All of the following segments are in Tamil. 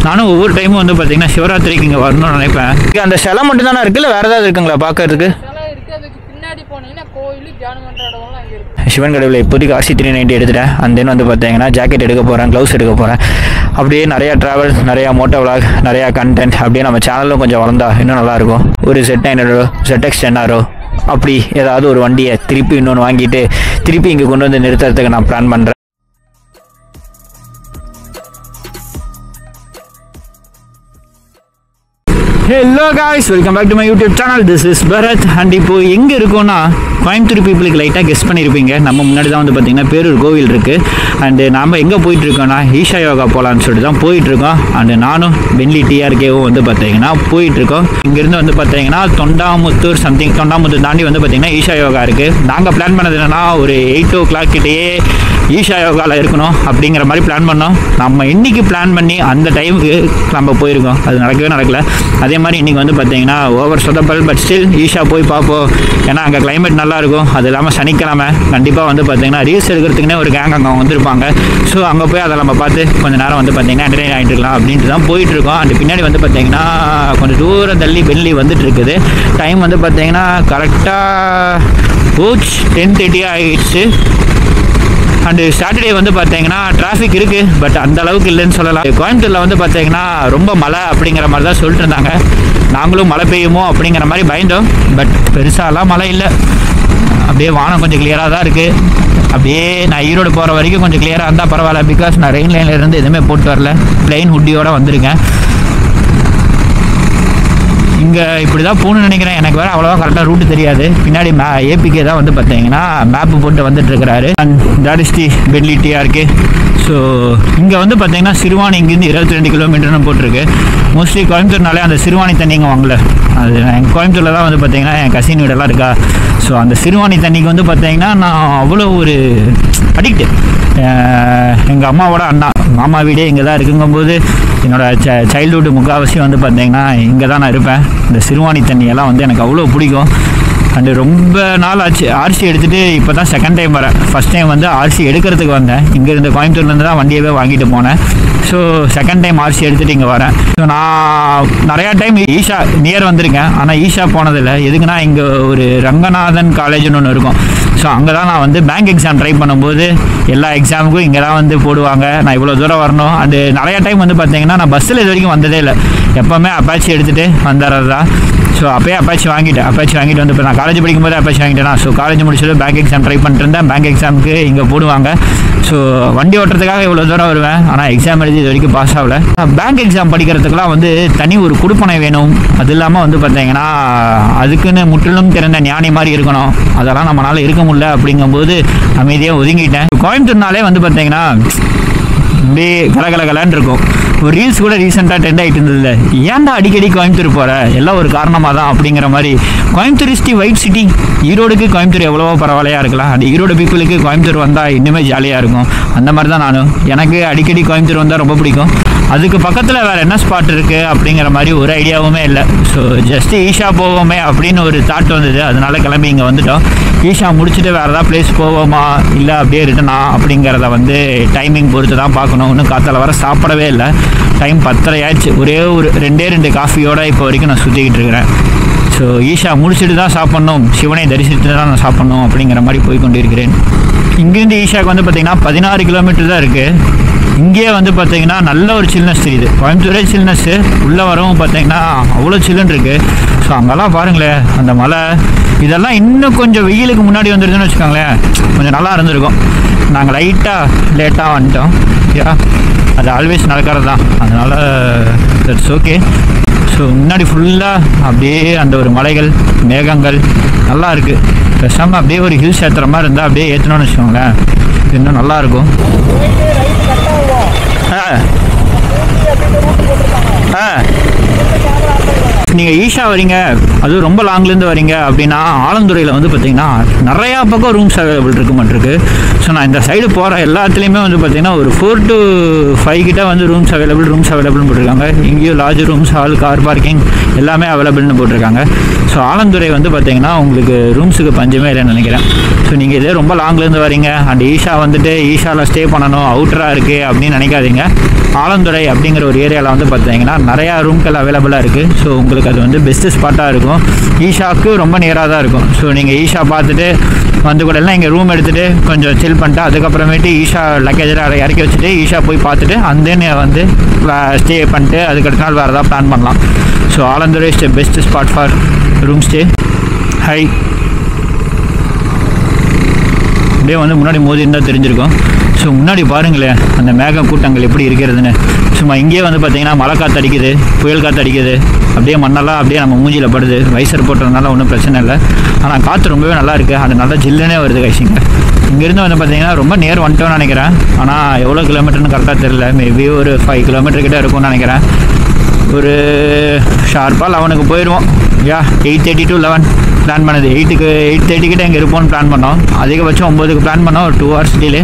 நானும் ஒவ்வொரு டைமும் வந்து பார்த்தீங்கன்னா சிவராத்திரிக்கு இங்கே வரணும்னு நினைப்பேன். அந்த சிலை மட்டும் தானே இருக்குல்ல, வேறு ஏதாவது இருக்குங்களா பார்க்கறதுக்கு? சிவன் கடவுளை இப்போதைக்கு RC 390 எடுத்துட்டேன். அந்த தென் வந்து பார்த்தீங்கன்னா ஜாக்கெட் எடுக்க போகிறேன், க்ளவுஸ் எடுக்க போகிறேன். அப்படியே நிறையா ட்ராவல், நிறையா மோட்டோ விளாக், நிறையா கண்டென்ட் அப்படியே நம்ம சேனலும் கொஞ்சம் வளர்ந்தா இன்னும் நல்லாயிருக்கும். ஒரு Z9 ZX10 அப்படி ஏதாவது ஒரு வண்டியை திருப்பி இன்னொன்று வாங்கிட்டு திருப்பி இங்கே கொண்டு வந்து நிறுத்துறதுக்கு நான் பிளான் பண்ணுறேன். Hello guys, welcome back to my YouTube channel. This is Bharath. And இப்போது எங்கே இருக்கோன்னா கோயம்புத்தூர் பீப்புளுக்கு லைட்டாக கெஸ் பண்ணியிருப்பீங்க. நம்ம முன்னாடி தான் வந்து பார்த்திங்கன்னா பேரூர் கோவில் இருக்குது. அண்டு நாம் எங்கே போயிட்டுருக்கோன்னா ஈஷா யோகா போகலான்னு சொல்லிட்டு தான் போயிட்டுருக்கோம். அண்டு நானும் பென்லி TRKவும் வந்து பார்த்திங்கன்னா போயிட்டுருக்கோம். இங்கேருந்து வந்து பார்த்திங்கன்னா தொண்டாமுத்தூர் தொண்டாமுத்தூர் தாண்டி வந்து பார்த்திங்கன்னா ஈஷா யோகா இருக்குது. நாங்கள் பிளான் பண்ணது என்னென்னா ஒரு 8 o'clock கிட்டேயே ஈஷா யோகாவில் இருக்கணும் அப்படிங்கிற மாதிரி பிளான் பண்ணோம். நம்ம இன்றைக்கி பிளான் பண்ணி அந்த டைமுக்கு நம்ம போயிருக்கோம். அது நடக்கலை. அதே மாதிரி இன்றைக்கி வந்து பார்த்திங்கன்னா ஓவர் சொதப்பல், பட் ஸ்டில் ஈஷா போய் பார்ப்போம். ஏன்னா அங்கே கிளைமேட் நல்லாயிருக்கும். அது இல்லாமல் சனிக்கிழமை கண்டிப்பாக வந்து பார்த்திங்கன்னா ரீல்ஸ் எடுக்கிறதுக்குன்னே ஒரு கேங் அங்கே வந்திருப்பாங்க. ஸோ அங்கே போய் அதை நம்ம பார்த்து கொஞ்சம் நேரம் வந்து பார்த்திங்கன்னா என்டர்டெயின் ஆகிட்டு இருக்கலாம் அப்படின்ட்டு தான் போயிட்டுருக்கோம். அண்ட் பின்னாடி வந்து பார்த்திங்கன்னா கொஞ்சம் தூரம் தள்ளி பென்லி வந்துட்டு இருக்குது. டைம் வந்து பார்த்திங்கன்னா கரெக்டாக 10:30 ஆகிடுச்சு. அண்டு சாட்டர்டே வந்து பார்த்தீங்கன்னா டிராஃபிக் இருக்குது, பட் அந்த அளவுக்கு இல்லைன்னு சொல்லலாம். கோயம்புத்தூரில் வந்து பார்த்தீங்கன்னா ரொம்ப மழை அப்படிங்கிற மாதிரி தான் சொல்லிட்டு இருந்தாங்க. நாங்களும் மழை பெய்யுமோ அப்படிங்கிற மாதிரி பயந்தோம். பட் பெருசாலாம் மழை இல்லை. அப்படியே வானம் கொஞ்சம் கிளியராக தான் இருக்குது. அப்படியே நான் ஈரோடு போகிற வரைக்கும் கொஞ்சம் கிளியராக இருந்தால் பரவாயில்ல. பிகாஸ் நான் ரெயின் லைனில் இருந்து எதுவுமே போட்டு வரல, பிளெயின் ஹுட்டியோடு வந்திருக்கேன். இங்கே இப்படி தான் போகணுன்னு நினைக்கிறேன். எனக்கு வேறு அவ்வளோவா கரெக்டாக ரூட்டு தெரியாது. பின்னாடி APK தான் வந்து பார்த்தீங்கன்னா மேப்பு போட்டு வந்துட்டுருக்கிறாரு. And that is the Benelli TRK. So இங்கே வந்து பார்த்தீங்கன்னா சிறுவாணி இங்கேருந்து 22 கிலோமீட்டர்னு போட்டிருக்கு. மோஸ்ட்லி கோயம்புத்தூர்னாலே அந்த சிறுவாணி தண்ணி இங்கே வாங்கல. அது எங்கள் கோயம்புத்தூரில் தான் வந்து பார்த்தீங்கன்னா என் கசின் வீடெல்லாம் இருக்கா. ஸோ அந்த சிறுவாணி தண்ணிக்கு வந்து பார்த்தீங்கன்னா நான் அவ்வளோ ஒரு அடிக்ட்டு. எங்கள் அம்மாவோட அண்ணா மாமா வீடே இங்கே தான் இருக்குங்கும்போது என்னோடய சைல்டுஹுட் முக்கால்வாசி வந்து பார்த்தீங்கன்னா இங்கே தான் நான் இருப்பேன். இந்த சிறுவாணி தண்ணியெல்லாம் வந்து எனக்கு அவ்வளோ பிடிக்கும். அண்டு ரொம்ப நாள் ஆச்சு RC எடுத்துகிட்டு இப்போ தான் செகண்ட் டைம் வரேன். ஃபஸ்ட் டைம் வந்து RC எடுக்கிறதுக்கு வந்தேன். இங்கேருந்து கோயம்புத்தூர்லேருந்து தான் வண்டியவே வாங்கிட்டு போனேன். ஸோ செகண்ட் டைம் RC எடுத்துகிட்டு இங்கே வரேன். ஸோ நான் நிறையா டைம் ஈஷா நியர் வந்திருக்கேன், ஆனால் ஈஷா போனதில்லை. எதுக்குன்னா இங்கே ஒரு ரங்கநாதன் காலேஜ்னு ஒன்று இருக்கும். ஸோ அங்கே தான் நான் வந்து பேங்க் எக்ஸாம் ட்ரை பண்ணும்போது எல்லா எக்ஸாமுக்கும் இங்கே தான் வந்து போடுவாங்க. நான் இவ்வளோ தூரம் வரணும். அது நிறையா டைம் வந்து பார்த்தீங்கன்னா நான் பஸ்ஸில் இது வரைக்கும் வந்ததே இல்லை. எப்போவுமே அப்பாச்சி எடுத்துகிட்டு வந்துடுறது தான். ஸோ அப்போயே அப்பாச்சி வாங்கிட்டு வந்து இப்போ நான் காலேஜ் படிக்கும்போது அப்பாச்சி வாங்கிட்டேன்னா. ஸோ காலேஜ் முடிச்சது பேங்க் எக்ஸாம் ட்ரை பண்ணிட்டு இருந்தேன். பேங்க் எக்ஸாமுக்கு இங்கே போடுவாங்க. ஸோ வண்டி ஓட்டுறதுக்காக இவ்வளோ தூரம் வருவேன். ஆனால் எக்ஸாம் எழுதி இது வரைக்கும் பாஸ் ஆகலை. பேங்க் எக்ஸாம் படிக்கிறதுக்கெலாம் வந்து தனி ஒரு குடுப்பனை வேணும். அது இல்லாமல் வந்து பார்த்தீங்கன்னா அதுக்குன்னு முற்றிலும் திறந்த ஞானி மாதிரி இருக்கணும். அதெல்லாம் நம்மளால் இருக்க முடியல. அப்படிங்கும்போது அமைதியாக ஒதுங்கிட்டேன். கோயம்புத்தூர்னாலே வந்து பார்த்தீங்கன்னா அப்படியே கலகலகலான்னு இருக்கும். ஒரு ரீல்ஸ் கூட ரீசெண்டாக ட்ரெண்ட் ஆகிட்டு இருந்ததில்ல, ஏன்டா அடிக்கடி கோயம்புத்தூர் போகிற, எல்லாம் ஒரு காரணமாக தான் அப்படிங்கிற மாதிரி. Coimbatore is the white city. ஈரோடுக்கு கோயம்புத்தூர் எவ்வளவோ பரவாயில்லையாக இருக்கலாம். அந்த ஈரோடு பீப்புளுக்கு கோயம்புத்தூர் வந்தால் இன்னுமே ஜாலியாக இருக்கும். அந்த மாதிரி தான் நானும். எனக்கு அடிக்கடி கோயம்புத்தூர் வந்தால் ரொம்ப பிடிக்கும். அதுக்கு பக்கத்தில் வேறு என்ன ஸ்பாட் இருக்குது அப்படிங்கிற மாதிரி ஒரு ஐடியாவுமே இல்லை. ஸோ ஜஸ்ட்டு ஈஷா போவோமே அப்படின்னு ஒரு தாட் வந்தது. அதனால கிளம்பி இங்கே வந்துட்டோம். ஈஷா முடிச்சுட்டு வேறு ஏதாவது பிளேஸ் போவோமா இல்லை அப்படியே ரிட்டனா அப்படிங்கிறத வந்து டைமிங் பொறுத்து தான் பார்க்கணும். இன்னும் காத்தால வர சாப்பிடவே இல்லை. டைம் 10:30 ஆயிடுச்சு. ஒரே ஒரு 2 காஃபியோடு இப்போ வரைக்கும் நான் சுற்றிக்கிட்டு இருக்கிறேன். ஸோ ஈஷா முடிச்சுட்டு தான் சாப்பிட்ணும், சிவனை தரிசித்து தான் நான் சாப்பிட்ணும் அப்படிங்கிற மாதிரி போய் கொண்டிருக்கிறேன். இங்கேருந்து ஈஷாவுக்கு வந்து பார்த்திங்கன்னா 16 கிலோமீட்டர் தான் இருக்குது. இங்கேயே வந்து பார்த்திங்கன்னா நல்ல ஒரு சில்னஸ் தெரியுது. கோயம்புத்தூரே சில்னஸ்ஸு, உள்ளே வரவும் பார்த்திங்கன்னா அவ்வளோ சில்லுன்னு இருக்குது. ஸோ அங்கெல்லாம் பாருங்களேன் அந்த மலை. இதெல்லாம் இன்னும் கொஞ்சம் வெயிலுக்கு முன்னாடி வந்துடுதுன்னு வச்சுக்கோங்களேன், கொஞ்சம் நல்லா இருந்திருக்கும். நாங்கள் லேட்டாக வந்துட்டோம். அது ஆல்வேஸ் நடக்கிறது தான். அதனால் தட்ஸ் ஓகே. ஸோ முன்னாடி ஃபுல்லாக அப்படியே அந்த ஒரு மலைகள், மேகங்கள் நல்லா இருக்குது. பேசாமல் அப்படியே ஒரு ஹில்ஸ் ஏற்றுற மாதிரி இருந்தால் அப்படியே ஏற்றணும்னு வச்சுக்கோங்களேன், இன்னும் நல்லாயிருக்கும். நீங்கள் ஈஷா வரீங்க, அதுவும் ரொம்ப லாங்லேருந்து வரீங்க அப்படின்னா ஆலந்துறையில் வந்து பார்த்திங்கன்னா நிறையா பக்கம் ரூம்ஸ் அவைலபிள் இருக்குமாட்டிருக்கு. ஸோ நான் இந்த சைடு போகிற எல்லாத்துலேயுமே வந்து பார்த்திங்கன்னா ஒரு 4 to 5 கிட்ட வந்து ரூம்ஸ் அவைலபிள்னு போட்டிருக்காங்க. இங்கேயும் large rooms, hall, car parking எல்லாமே அவைலபிள்னு போட்டிருக்காங்க. ஸோ ஆலந்துறை வந்து பார்த்திங்கன்னா உங்களுக்கு ரூம்ஸுக்கு பஞ்சமே இல்லைன்னு நினைக்கிறேன். ஸோ நீங்கள் இதே ரொம்ப லாங்லேருந்து வரீங்க அண்ட் ஈஷா வந்துட்டு ஈஷாவில் ஸ்டே பண்ணணும், அவுட்டராக இருக்குது அப்படின்னு நினைக்காதீங்க. ஆலந்துறை அப்படிங்கிற ஒரு ஏரியாவில் வந்து பார்த்தீங்கன்னா நிறையா ரூம்கள் அவைலபிளாக இருக்குது. ஸோ உங்களுக்கு அது வந்து பெஸ்ட்டு ஸ்பாட்டாக இருக்கும். ஈஷாவுக்கு ரொம்ப நியராக தான் இருக்கும். ஸோ நீங்கள் ஈஷா பார்த்துட்டு வந்து கூட எல்லாம் இங்கே ரூம் எடுத்துகிட்டு கொஞ்சம் சில் பண்ணிட்டு அதுக்கப்புறமேட்டு ஈஷா லக்கேஜெலாம் இறக்கி வச்சுட்டு ஈஷா போய் பார்த்துட்டு அந்த வந்து ஸ்டே பண்ணிட்டு அதுக்கடுத்த நாள் வேறு ஏதாவது பிளான் பண்ணலாம். So Alandurai is the best spot for room stay. ஹை அப்படியே வந்து முன்னாடி மோதி இருந்தால் தெரிஞ்சிருக்கும். ஸோ முன்னாடி பாருங்களேன் அந்த மேக கூட்டங்கள் எப்படி இருக்கிறதுன்னு. சும்மா இங்கேயே வந்து பார்த்தீங்கன்னா மழை காற்று அடிக்குது, புயல் காற்று அடிக்குது, அப்படியே மண்ணெல்லாம் அப்படியே நம்ம மூஞ்சியில் படுது. வைசர் போட்டதுனால ஒன்றும் பிரச்சனை இல்லை. ஆனால் காற்று ரொம்பவே நல்லா இருக்குது. அது நல்லா ஜில்லுனே வருது கைசிங்க. இங்கேருந்து வந்து பார்த்தீங்கன்னா ரொம்ப நேர் வந்துட்டோன்னு நினைக்கிறேன். ஆனால் எவ்வளோ கிலோமீட்டர்னு கரெக்டாக தெரியல. மேபி ஒரு 5 கிலோமீட்டர் கிட்டே இருக்கும்னு நினைக்கிறேன். ஒரு ஷார்ப்பாக 11க்கு போயிடுவோம். 8:30 to 11 பிளான் பண்ணது. 8:30 கிட்டே இங்கே இருப்போம்னு பிளான் பண்ணோம். அதிகபட்சம் 9க்கு பிளான் பண்ணோம். ஒரு 2 hours delay.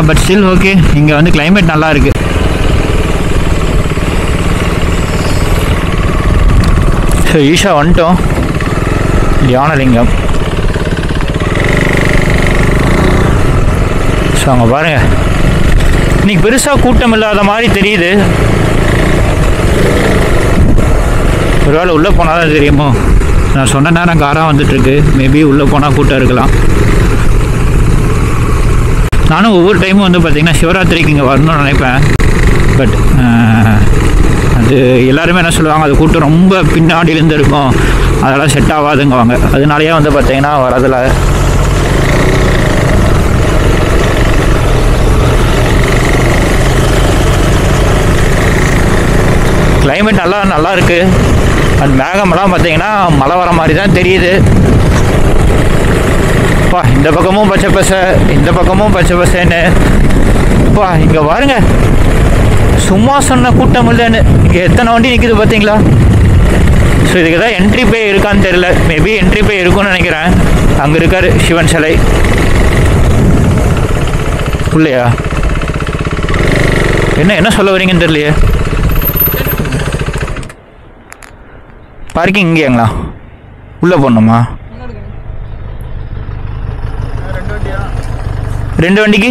But still okay. இங்கே வந்து கிளைமேட் நல்லா இருக்குது. ஸோ ஈஷா வந்துட்டோம். தியானலிங்கம். ஸோ அங்கே பாருங்கள், இன்றைக்கி பெருசாக கூட்டம் இல்லாத மாதிரி தெரியுது. ஒரு வேளை உள்ளே போனால் தான் தெரியுமோ. நான் சொன்ன நேரம் காராக வந்துட்டுருக்கு. மேபி உள்ளே போனால் கூட்டம் இருக்கலாம். நானும் ஒவ்வொரு டைமும் வந்து பார்த்திங்கன்னா சிவராத்திரிக்கு இங்கே வரணும்னு நினைப்பேன். பட் அது எல்லாருமே என்ன சொல்லுவாங்க, அது கூட்டம் ரொம்ப பின்னாடியிலேருந்து இருக்கும், அதெல்லாம் செட் ஆகாதுங்குவாங்க. அதனாலேயே வந்து பார்த்திங்கன்னா வரதில்ல. கிளைமேட் நல்லா இருக்குது. அந்த மேகமெல்லாம் பார்த்தீங்கன்னா மழை வர மாதிரி தான் தெரியுது. பா இந்த பக்கமும் பச்சை பசை, இந்த பக்கமும் பச்சை பசேன்னு. பா இங்கே பாருங்க, சும்மா சொன்ன கூட்டம் இல்லைன்னு. இங்கே எத்தனை வண்டி நிற்குது பார்த்தீங்களா? ஸோ இதுக்கு தான் என்ட்ரி பே இருக்கான்னு தெரியல. மேபி என்ட்ரி பே இருக்குன்னு நினைக்கிறேன். அங்கே இருக்கார் சிவன் சிலை. இல்லையா? என்ன சொல்ல வரீங்கன்னு தெரியலையே. பார்க்கிங் இங்கேங்களா? உள்ளே போடணுமா? 2 வண்டிக்கு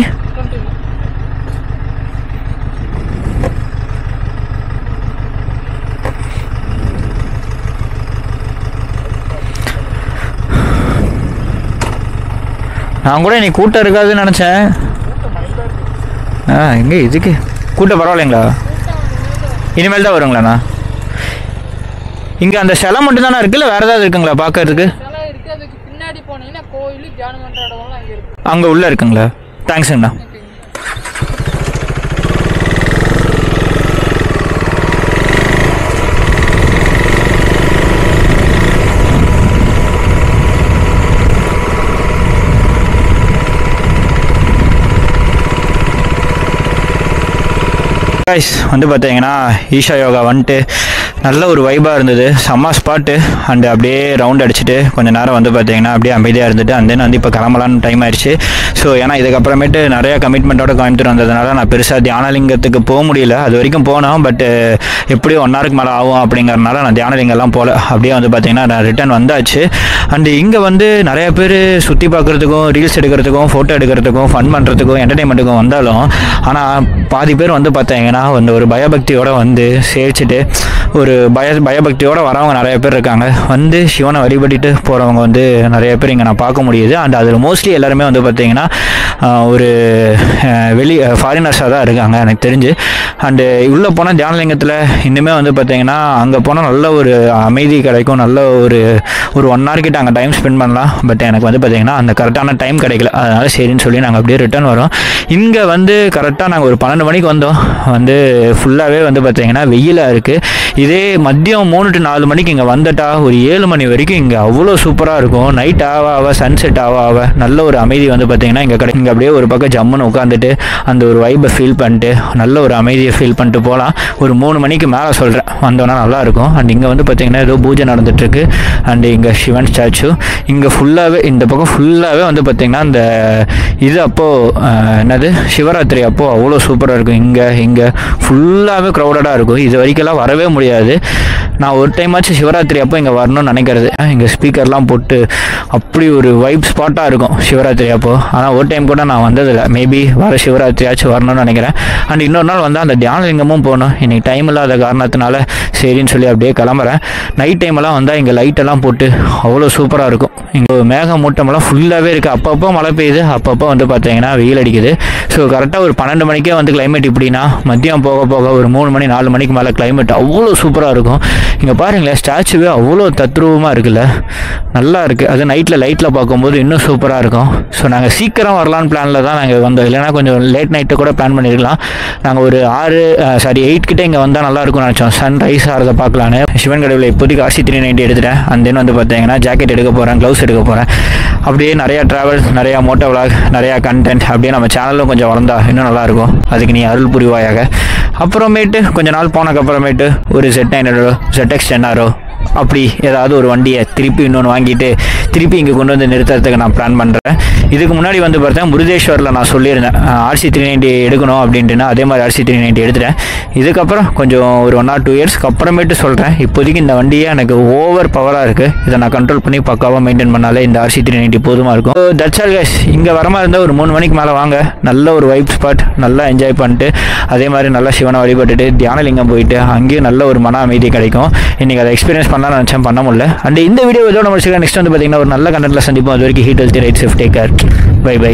நான் கூட இன்னைக்கு கூட்டம் இருக்காதுன்னு நினச்சேன். எங்கே இதுக்கு கூட்டம் பரவாயில்லைங்களா? இனிமேல் தான் வருங்களாண்ணா? இங்கே அந்த சிலை மட்டும் தானே இருக்குல்ல, வேறு ஏதாவது இருக்குங்களா பார்க்கறதுக்கு? அங்கே உள்ளே இருக்குங்களா? தேங்க்ஸுங்கண்ணா. வந்து பார்த்தீங்கன்னா ஈஷா யோகா வந்துட்டு நல்ல ஒரு வைபாக இருந்தது. செம்ம ஸ்பாட்டு. அண்டு அப்படியே ரவுண்ட் அடிச்சுட்டு கொஞ்சம் நேரம் வந்து பார்த்தீங்கன்னா அப்படியே அமைதியாக இருந்துட்டு அந்த வந்து இப்போ கிளம்பலான்னு டைம் ஆயிடுச்சு. ஸோ ஏன்னா இதுக்கப்புறமேட்டு நிறையா கமிட்மெண்ட்டோட கோயம்புத்தூர் வந்ததுனால நான் பெருசாக தியானலிங்கத்துக்கு போக முடியல. அது வரைக்கும் போனோம். பட் எப்படியும் 1 hourக்கு மேலே ஆகும் அப்படிங்கிறனால நான் தியானலிங்கெல்லாம் போகல. அப்படியே வந்து பார்த்தீங்கன்னா நான் ரிட்டர்ன் வந்தாச்சு. அண்டு இங்கே வந்து நிறைய பேர் சுற்றி பார்க்குறதுக்கும், ரீல்ஸ் எடுக்கிறதுக்கும், ஃபோட்டோ எடுக்கிறதுக்கும், ஃபன் பண்ணுறதுக்கும், என்டர்டெயின்மெண்ட்டுக்கும் வந்தாலும் ஆனால் பாதி பேர் வந்து பார்த்தீங்கன்னா வந்து ஒரு பயபக்தியோடு வந்து சேவிச்சுட்டு ஒரு பயபக்தியோடு வரவங்க நிறைய பேர் இருக்காங்க. வந்து சிவனை வழிபட்டுட்டு போகிறவங்க வந்து நிறைய பேர் இங்கே நான் பார்க்க முடியுது. அண்ட் அதில் மோஸ்ட்லி எல்லாருமே வந்து பார்த்திங்கன்னா ஒரு ஃபாரினர்ஸாக தான் இருக்காங்க எனக்கு தெரிஞ்சு. அண்டு உள்ளே போனால் தியானலிங்கத்தில் இன்னுமே வந்து பார்த்திங்கன்னா அங்கே போனால் நல்ல ஒரு அமைதி கிடைக்கும். நல்ல ஒரு 1 hour கிட்ட அங்கே டைம் ஸ்பெண்ட் பண்ணலாம். பட் எனக்கு வந்து பார்த்திங்கன்னா அந்த கரெக்டான டைம் கிடைக்கல. அதனால் சரின்னு சொல்லி நாங்கள் அப்படியே ரிட்டர்ன் வரோம். இங்கே வந்து கரெக்டாக நாங்கள் ஒரு 12 மணிக்கு வந்தோம். வந்து ஃபுல்லாகவே வந்து பார்த்திங்கன்னா வெயிலாக இருக்குது. இதே மதியம் 3 to 4 மணிக்கு இங்கே வந்துட்டா ஒரு 7 மணி வரைக்கும் இங்கே அவ்வளோ சூப்பராக இருக்கும். நைட் ஆவ சன்செட் ஆவ நல்ல ஒரு அமைதி வந்து பார்த்திங்கன்னா இங்கே கிடைக்கும். இங்கே அப்படியே ஒரு பக்கம் ஜம்முன்னு உட்காந்துட்டு அந்த ஒரு வைப்பை ஃபீல் பண்ணிட்டு நல்ல ஒரு அமைதியை ஃபீல் பண்ணிட்டு போகலாம். ஒரு 3 மணிக்கு மேலே சொல்கிறேன் வந்தோன்னா நல்லாயிருக்கும். அண்ட் இங்கே வந்து பார்த்திங்கன்னா ஏதோ பூஜை நடந்துகிட்ருக்கு. அண்டு இங்கே சிவன் ஸ்டாச்சு இங்கே ஃபுல்லாகவே இந்த பக்கம் ஃபுல்லாகவே வந்து பார்த்திங்கன்னா இந்த இது அப்போது என்னது சிவராத்திரி அப்போது அவ்வளோ சூப்பராக இருக்கும். இங்கே ஃபுல்லாகவே க்ரௌடடாக இருக்கும். இது வரைக்கும்லாம் வரவே முடியாது. நான் ஒரு டைம் ஆச்சு சிவராத்திரி அப்போ இங்கே வரணும்னு நினைக்கிறது. இங்கே ஸ்பீக்கர்லாம் போட்டு அப்படி ஒரு வைப் ஸ்பாட்டாக இருக்கும் சிவராத்திரி அப்போ. ஆனால் ஒரு டைம் கூட நான் வந்ததில்லை. மேபி வர சிவராத்திரியாச்சும் வரணும்னு நினைக்கிறேன். அண்ட் இன்னொரு நாள் வந்து அந்த தியானலிங்கமும் போகணும். இன்றைக்கி டைம் இல்லாத காரணத்தினால சரின்னு சொல்லி அப்படியே கிளம்புறேன். நைட் டைமெல்லாம் வந்தால் இங்கே லைட்டெல்லாம் போட்டு அவ்வளோ சூப்பராக இருக்கும். இங்கே மேகமூட்டமெல்லாம் ஃபுல்லாகவே இருக்குது. அப்பப்போ மழை பெய்யுது, அப்பப்போ வந்து பார்த்தீங்கன்னா வெயில் அடிக்குது. ஸோ கரெக்டாக ஒரு 12 மணிக்கே வந்து கிளைமேட் இப்படின்னா மதியம் போக போக ஒரு 3 மணி 4 மணிக்கு மேலே கிளைமேட் அவ்வளோ சூப்பராக இருக்கும். இங்கே பாருங்களேன், ஸ்டாச்சுவே அவ்வளோ தத்ரூபமாக இருக்குல்ல, நல்லா இருக்குது. அது லைட்டில் பார்க்கும்போது இன்னும் சூப்பராக இருக்கும். ஸோ நாங்கள் சீக்கிரம் வரலான்னு பிளானில் தான் நாங்கள் வந்தோம். இல்லைனா கொஞ்சம் லேட் நைட்டு கூட பிளான் பண்ணியிருக்கலாம். நாங்கள் ஒரு 8 கிட்டே இங்கே வந்தால் நல்லாயிருக்கும்னு நினச்சோம். சன் ரைஸ் ஆகிறத பார்க்கலான்னு. சிவன் கடவுளை இப்போதைக்கு RC 390 எடுத்துட்டேன். அந்த தென் வந்து பார்த்தீங்கன்னா ஜாக்கெட் எடுக்க போகிறேன், க்ளவுஸ் எடுக்க போகிறேன். அப்படியே நிறையா ட்ராவல், நிறையா மோட்டோ விளாக், நிறையா கண்டென்ட் அப்படியே நம்ம சேனலும் கொஞ்சம் வளர்ந்தா இன்னும் நல்லாயிருக்கும். அதுக்கு நீ அருள் புரிவாயாக. அப்புறமேட்டு கொஞ்ச நாள் போனதுக்கப்புறமேட்டு ஒரு Z900 ZX10R அப்படி ஏதாவது ஒரு வண்டியை திருப்பி இன்னொன்று வாங்கிட்டு திருப்பி இங்கே கொண்டு வந்து நிறுத்துறதுக்கு நான் பிளான் பண்ணுறேன். இதுக்கு முன்னாடி வந்து பார்த்தேன் முருதேஸ்வரில் நான் சொல்லியிருந்தேன் RC 390 எடுக்கணும் அப்படின்ட்டுனா, அதே மாதிரி RC 390 எடுத்துட்டேன். இதுக்கப்புறம் கொஞ்சம் ஒரு 1 or 2 இயர்ஸ்க்கு அப்புறமேட்டு சொல்கிறேன். இப்போதைக்கு இந்த வண்டியே எனக்கு ஓவர் பவராக இருக்குது. இதை நான் கண்ட்ரோல் பண்ணி பக்காவாக மெயின்டைன் பண்ணாலே இந்த RC 390 போதுமாக இருக்கும். So that's all guys. இங்கே வர மாதிரி இருந்தால் ஒரு 3 மணிக்கு மேலே வாங்க. நல்ல ஒரு வைப் ஸ்பாட், நல்லா என்ஜாய் பண்ணிட்டு அதே மாதிரி நல்லா சிவனை வழிபட்டுட்டு தியானலிங்கம் போயிட்டு அங்கேயும் நல்ல ஒரு மன அமைதி கிடைக்கும். இன்றைக்கி அதை எக்ஸ்பீரியன்ஸ் பண்ணலாம் நினச்சேன், பண்ண முடியல. அண்ட் இந்த வீடியோ இதோட முடிச்சுக்கலாம். நெக்ஸ்ட் வந்து பார்த்தீங்கன்னா ஒரு நல்ல கண்டென்ட்ல சந்திப்போம். அது வரைக்கும் eat healthy ride safe take care. Bye by.